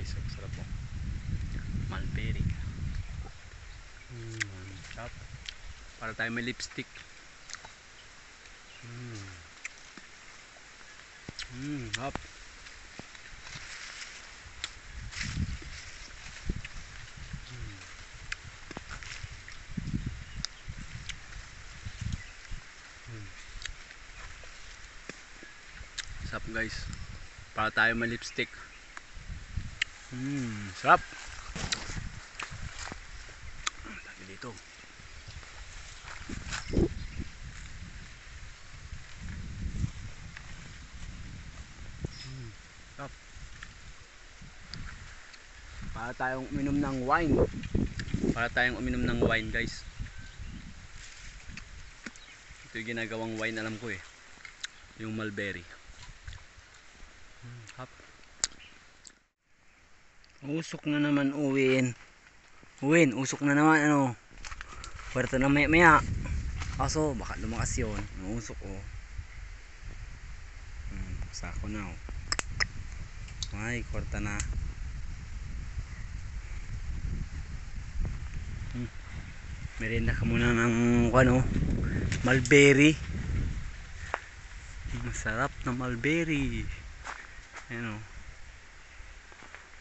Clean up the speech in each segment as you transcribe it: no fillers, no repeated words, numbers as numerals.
guys, so sarap po. Mulberry. Sarap. Para tayo may lipstick. Sarap. Sarap guys. Para tayo may lipstick. Sarap. Tabi dito. Sarap. Para tayong uminom ng wine. Para tayong uminom ng wine guys. Ito yung ginagawang wine, alam ko eh. Yung mulberry. Hap. Usok na naman, Uwin. Uwin, usok na naman, ano. Puwerto na maya maya. Kaso, baka lumakas yun. Usok, oh. Sako na, oh. Ay, kwarta na. Merenda ka muna ng, ano, mulberry. Masarap na mulberry. Ayan,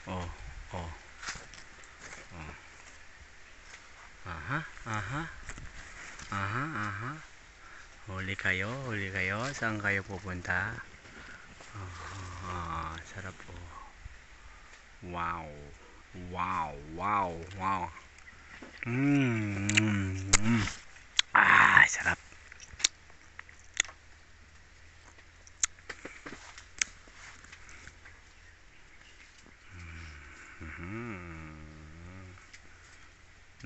oh. Oh. Aha. Huli kayo. Saan kayo pupunta? Sarap po. Wow. Sarap.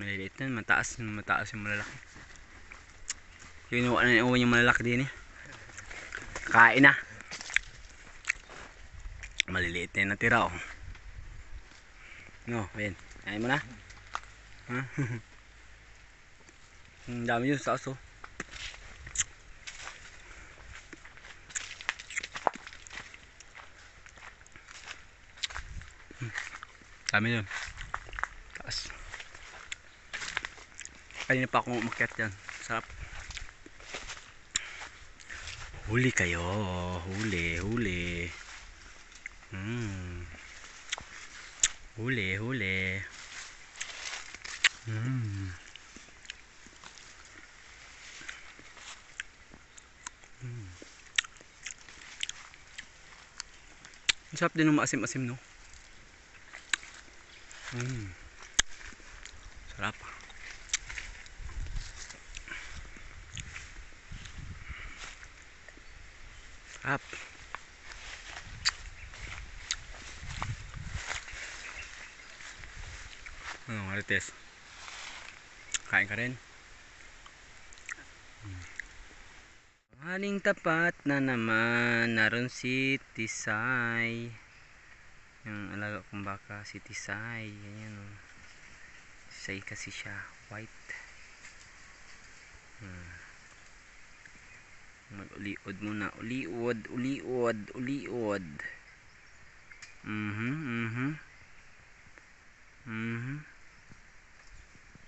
Maliliit na, mataas yung malalaki. Kinuha na yung malalaki din eh. Kain na. Maliliit na yung natira, oh. No, ayan. Kain mo na. Ang dami yun sa taas, oh. Dami yun. Taas. Kanina pa akong umakyat dyan. Sarap. Huli kayo. Huli. Sarap din ng maasim-asim, no? Sarap. Sarap. Ano, Marites? Kain ka rin? Aling tapat na naman. Naroon si Tisay. Yung alaga kong baka, si Tisay. Ayan, oh. Tisay kasi siya. White. Mag-uliod muna. Uliod.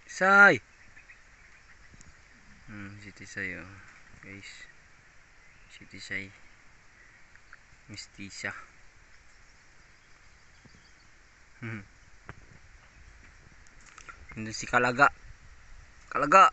Tisay! Si Tisay, oh. Guys. Si Tisay. Mistisa. Nandun si Kalaga. Kalaga.